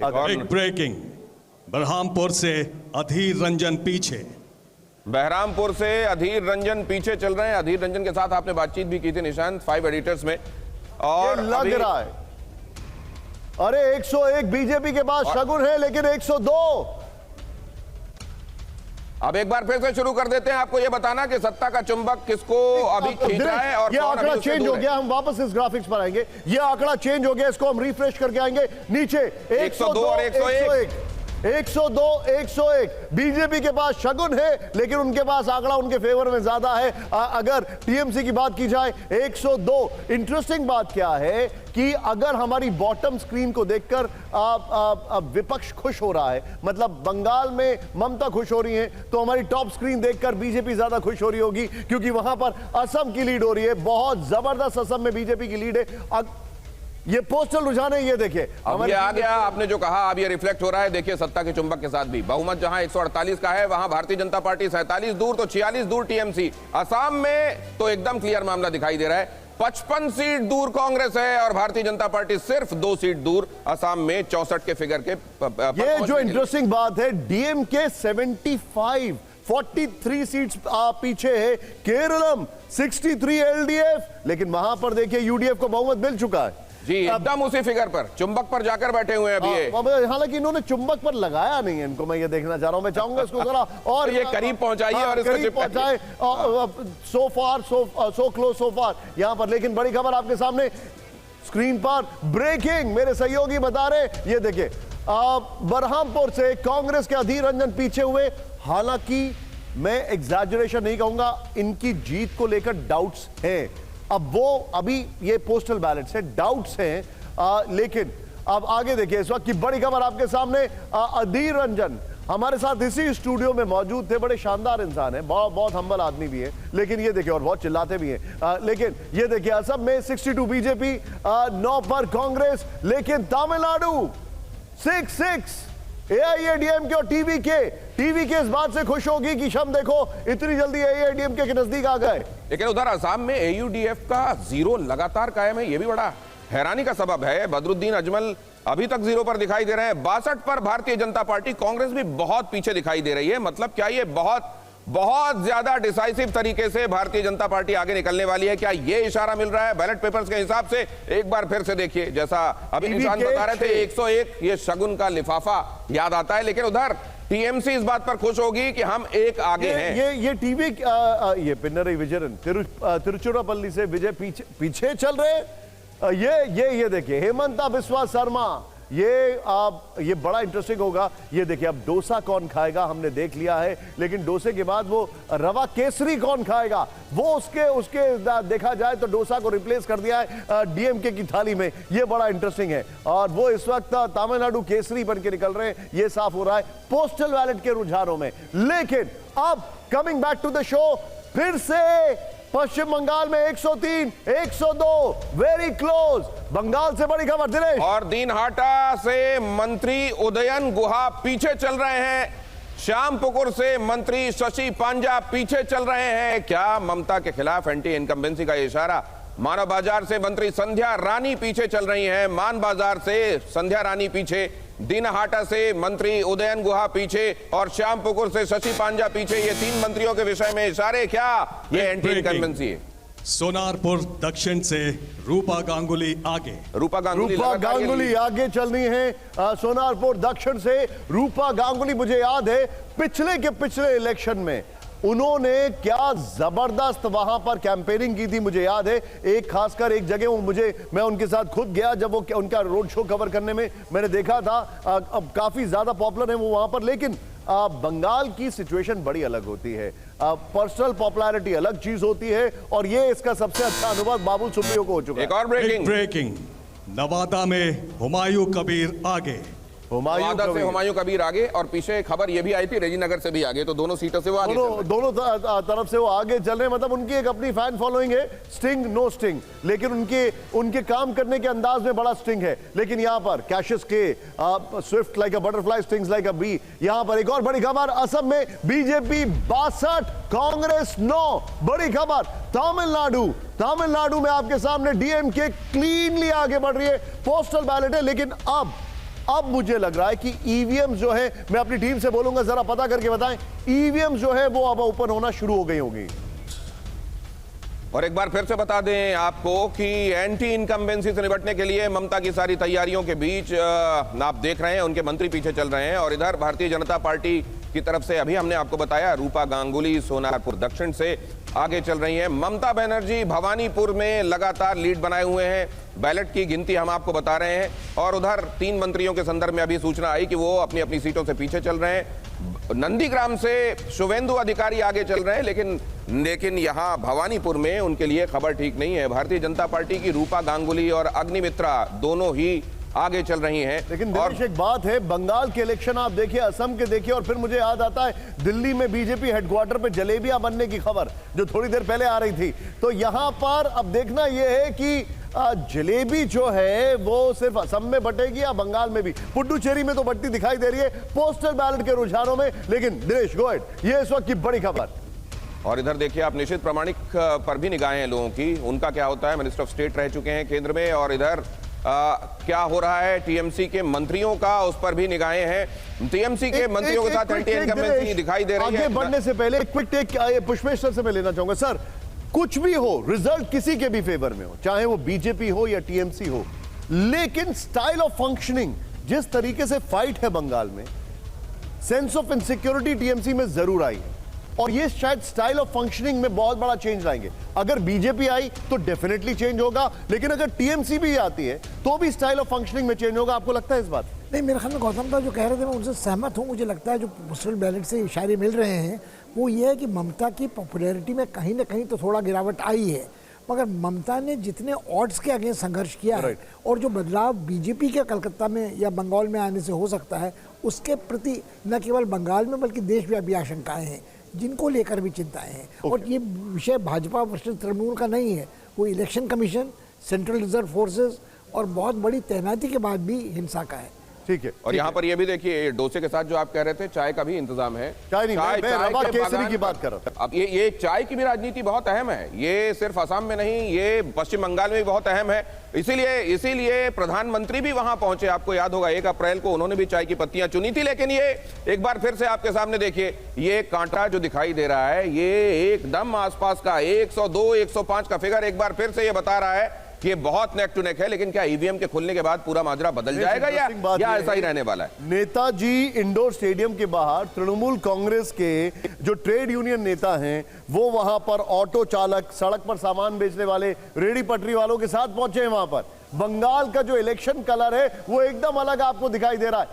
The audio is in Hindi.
एक ब्रेकिंग, बरहामपुर से अधीर रंजन पीछे। बहरामपुर से अधीर रंजन पीछे चल रहे हैं। अधीर रंजन के साथ आपने बातचीत भी की थी निशांत 5 एडिटर्स में, और लग रहा है अरे 101 बीजेपी के पास शगुन है, लेकिन 102। अब एक बार फिर से शुरू कर देते हैं, आपको यह बताना कि सत्ता का चुंबक किसको अभी खींच रहा है और ये कौन आंकड़ा अभी उससे चेंज दूर हो है। गया। हम वापस इस ग्राफिक्स पर आएंगे। ये आंकड़ा चेंज हो गया, इसको हम रिफ्रेश करके आएंगे। नीचे 102 और 101 102 101 बीजेपी के पास शगुन है, लेकिन उनके पास आंकड़ा उनके फेवर में ज्यादा है। अगर टीएमसी की बात की जाए 102। इंटरेस्टिंग बात क्या है कि अगर हमारी बॉटम स्क्रीन को देखकर विपक्ष खुश हो रहा है, मतलब बंगाल में ममता खुश हो रही है, तो हमारी टॉप स्क्रीन देखकर बीजेपी ज्यादा खुश हो रही होगी, क्योंकि वहां पर असम की लीड हो रही है। बहुत जबरदस्त असम में बीजेपी की लीड है। ये पोस्टल रुझान है, ये देखिए। अब ये आ गया, आपने जो कहा अब ये रिफ्लेक्ट हो रहा है। देखिए सत्ता के चुंबक के साथ भी बहुमत जहां 148 का है, वहां भारतीय जनता पार्टी 47 दूर तो 46 दूर टीएमसी। असम में तो एकदम क्लियर मामला दिखाई दे रहा है, 55 सीट दूर कांग्रेस है और भारतीय जनता पार्टी सिर्फ 2 सीट दूर असम में 64 के फिगर के। ये जो इंटरेस्टिंग बात है, डीएमके 75 43 सीट्स पीछे है, केरलम 63 एलडीएफ, लेकिन वहां पर देखिए यूडीएफ को बहुमत मिल चुका है जी, एकदम उसी फिगर पर चुंबक पर जाकर बैठे हुए हैं अभी। हालांकि इन्होंने चुंबक पर लगाया नहीं है इनको, मैं ये देखना चाह रहा हूं। मैं चाहूंगा इसको जरा और ये करीब पहुंचाइए और इसको करीब पहुंचाए। सो फार सो क्लोज सो फार यहां पर। लेकिन बड़ी खबर आपके सामने स्क्रीन पर, ब्रेकिंग, मेरे सहयोगी बता रहे, ये देखिए बरहामपुर से कांग्रेस के अधीर रंजन पीछे हुए। हालांकि मैं एग्जैजरेशन नहीं कहूंगा, इनकी जीत को लेकर डाउट्स हैं। अब वो अभी ये पोस्टल बैलेट से डाउट्स हैं, लेकिन अब आगे देखिए इस वक्त की बड़ी खबर आपके सामने। अधीर रंजन हमारे साथ इसी स्टूडियो में मौजूद थे। बड़े शानदार इंसान हैं, बहुत हम्बल आदमी भी है, लेकिन ये देखिए, और बहुत चिल्लाते भी हैं। लेकिन ये देखिए असम में 62 बीजेपी, 9 पर कांग्रेस, लेकिन तमिलनाडु 6 एआईएडीएमके और टीवीके इस बात से खुश होगी कि शम देखो इतनी जल्दी एआईएडीएमके के नजदीक आ गए। लेकिन उधर असम में एयूडीएफ का 0 लगातार कायम है, यह भी बड़ा हैरानी का सबब है। बदरुद्दीन अजमल अभी तक 0 पर दिखाई दे रहे हैं। 62 पर भारतीय जनता पार्टी, कांग्रेस भी बहुत पीछे दिखाई दे रही है। मतलब क्या ये बहुत ज्यादा डिसाइसिव तरीके से भारतीय जनता पार्टी आगे निकलने वाली है? क्या ये इशारा मिल रहा है बैलेट पेपर्स के हिसाब से? एक बार फिर से देखिए, जैसा अभी निशान बता रहे थे 101, ये शगुन का लिफाफा याद आता है। लेकिन उधर टीएमसी इस बात पर खुश होगी कि हम एक आगे हैं। ये टीवी ये पिनरई विजयन तिरुचिरापल्ली से विजय पीछे चल रहे। ये देखिए हेमंता बिस्वा शर्मा, ये बड़ा इंटरेस्टिंग होगा। ये देखिए अब डोसा कौन खाएगा हमने देख लिया है, लेकिन डोसे के बाद वो रवा केसरी कौन खाएगा, वो उसके देखा जाए तो डोसा को रिप्लेस कर दिया है डीएमके की थाली में। ये बड़ा इंटरेस्टिंग है, और वो इस वक्त तमिलनाडु केसरी बन के निकल रहे हैं। ये साफ हो रहा है पोस्टल बैलेट के रुझानों में। लेकिन अब coming back to the show, फिर से पश्चिम बंगाल में 103 102 वेरी क्लोज। बंगाल से बड़ी खबर दिनेश। और दीनहाटा से मंत्री उदयन गुहा पीछे चल रहे हैं, श्यामपुकुर से मंत्री शशि पांजा पीछे चल रहे हैं। क्या ममता के खिलाफ एंटी इनकम्बेंसी का इशारा? मानव बाजार से मंत्री संध्या रानी पीछे चल रही हैं, मान बाजार से संध्या रानी पीछे, दीनहाटा से मंत्री उदयन गुहा पीछे और श्यामपुकुर से शशि पांजा पीछे। ये 3 मंत्रियों के विषय में इशारे, क्या ये एंटी इनकम्बेंसी है? सोनारपुर दक्षिण से रूपा गांगुली आगे। रूपा गांगुली आगे चल रही है। सोनारपुर दक्षिण से रूपा गांगुली, मुझे याद है पिछले इलेक्शन में उन्होंने क्या जबरदस्त वहां पर कैंपेनिंग की थी। मुझे याद है एक खासकर एक जगह मैं उनके साथ खुद गया, जब वो उनका रोड शो कवर करने में मैंने देखा था। अब काफी ज्यादा पॉपुलर है वो वहां पर। लेकिन बंगाल की सिचुएशन बड़ी अलग होती है, पर्सनल पॉपुलैरिटी अलग चीज होती है, और ये इसका सबसे अच्छा अनुभव बाबुल सुप्रियो को हो चुका है। एक और ब्रेकिंग, नवादा में हुमायूं कबीर आगे। नवादा से हुमायूं कबीर आगे, और पीछे खबर ये भी आई थी रेजीनगर से भी आगे, तो दोनों सीटों से वो आगे, दोनों तरफ से वो आगे चल रहे हैं। मतलब उनकी एक अपनी फैन फॉलोइंग है, स्टिंग नो स्टिंग, लेकिन उनके काम करने के अंदाज में बड़ा स्टिंग है। लेकिन यहाँ पर कैशियस के swift like a butterfly, stings like a bee. यहाँ पर एक और बड़ी खबर, असम में बीजेपी 62, कांग्रेस 9। बड़ी खबर तमिलनाडु में आपके सामने डीएमके क्लीनली आगे बढ़ रही है। पोस्टल बैलेट है, लेकिन अब अब मुझे लग रहा है कि ईवीएम जो है, मैं अपनी टीम से बोलूंगा जरा पता करके बताएं, ईवीएम जो है वो अब ओपन होना शुरू हो गई होगी। और एक बार फिर से बता दें आपको कि एंटी इनकम्बेंसी से निपटने के लिए ममता की सारी तैयारियों के बीच आप देख रहे हैं उनके मंत्री पीछे चल रहे हैं, और इधर भारतीय जनता पार्टी की तरफ से अभी हमने आपको बताया रूपा गांगुली सोनारपुर दक्षिण से आगे चल रही हैं। ममता बनर्जी भवानीपुर में लगातार लीड बनाए हुए हैं, बैलेट की गिनती हम आपको बता रहे हैं, और उधर 3 मंत्रियों के संदर्भ में अभी सूचना आई कि वो अपनी अपनी सीटों से पीछे चल रहे हैं। नंदीग्राम से शुभेंदु अधिकारी आगे चल रहे हैं, लेकिन यहां भवानीपुर में उनके लिए खबर ठीक नहीं है। भारतीय जनता पार्टी की रूपा गांगुली और अग्निमित्रा दोनों ही आगे चल रही हैं। लेकिन दिनेश एक बात है, बंगाल के इलेक्शन आप देखिए, असम के देखिए, और फिर मुझे याद आता है दिल्ली में बीजेपी हेडक्वार्टर पे जलेबियां बनने की खबर जो थोड़ी देर पहले आ रही थी। तो यहां पर अब देखना यह है कि जलेबी जो है वो सिर्फ असम में बटेगी या बंगाल में भी। पुडुचेरी में तो बटती दिखाई दे रही है पोस्टल बैलेट के रुझानों में। लेकिन दिनेश गो अहेड, ये इस वक्त की बड़ी खबर। और इधर देखिए आप, निशित प्रामाणिक पर भी निगाहें हैं लोगों की, उनका क्या होता है, मिनिस्टर ऑफ स्टेट रह चुके हैं केंद्र में, और इधर क्या हो रहा है टीएमसी के मंत्रियों का, उस पर भी निगाहें हैं। टीएमसी के मंत्रियों के साथ एंटी इनकम्बेंसी दिखाई दे रही है। आगे बढ़ने से पहले क्विक टेक पुष्पेश सर से मैं लेना चाहूंगा। सर, कुछ भी हो, रिजल्ट किसी के भी फेवर में हो, चाहे वो बीजेपी हो या टीएमसी हो, लेकिन स्टाइल ऑफ फंक्शनिंग, जिस तरीके से फाइट है बंगाल में, सेंस ऑफ इनसिक्योरिटी टीएमसी में जरूर आई है, और ये शायद स्टाइल ऑफ फंक्शनिंग में बहुत बड़ा चेंज लाएंगे। अगर बीजेपी आई तो डेफिनेटली चेंज होगा, लेकिन अगर टीएमसी भी आती है तो भी स्टाइल ऑफ फंक्शनिंग में चेंज होगा। आपको लगता है इस बात? नहीं, मेरे ख्याल में गौतम का जो कह रहे थे मैं उनसे सहमत हूँ। मुझे लगता है जो पोस्टल बैलेट से इशारे मिल रहे हैं वो ये है कि ममता की पॉपुलैरिटी में कहीं ना कहीं तो थोड़ा गिरावट आई है, मगर ममता ने जितने ऑड्स के अगेंस्ट संघर्ष किया है और जो बदलाव बीजेपी के कलकत्ता में या बंगाल में आने से हो सकता है, उसके प्रति न केवल बंगाल में बल्कि देशव्यापी आशंकाएं हैं, जिनको लेकर भी चिंताएं हैं। और ये विषय भाजपा वर्सेस तृणमूल का नहीं है, वो election commission, central reserve forces और बहुत बड़ी तैनाती के बाद भी हिंसा का है। ठीक है। और यहाँ पर ये भी देखिए, डोसे के साथ जो आप कह रहे थे, चाय का भी इंतजाम है। चाय नहीं, मैं रवा केसरी की बात कर रहा था। अब ये चाय की भी राजनीति बहुत अहम है, ये सिर्फ असम में नहीं, ये पश्चिम बंगाल में भी बहुत अहम है। इसीलिए प्रधानमंत्री भी वहां पहुंचे। आपको याद होगा 1 अप्रैल को उन्होंने भी चाय की पत्तियां चुनी थी। लेकिन ये एक बार फिर से आपके सामने देखिए, ये कांटा जो दिखाई दे रहा है, ये एकदम आसपास का 102, 105 का फिगर एक बार फिर से ये बता रहा है कि ये बहुत नेक टू नेक है। लेकिन क्या ईवीएम के खुलने के बाद पूरा माजरा बदल जाएगा या ऐसा ही रहने वाला है? नेताजी इंडोर स्टेडियम के बाहर तृणमूल कांग्रेस के जो ट्रेड यूनियन नेता हैं वो वहां पर ऑटो चालक, सड़क पर सामान बेचने वाले, रेडी पटरी वालों के साथ पहुंचे हैं। वहां पर बंगाल का जो इलेक्शन कलर है वो एकदम अलग आपको दिखाई दे रहा है।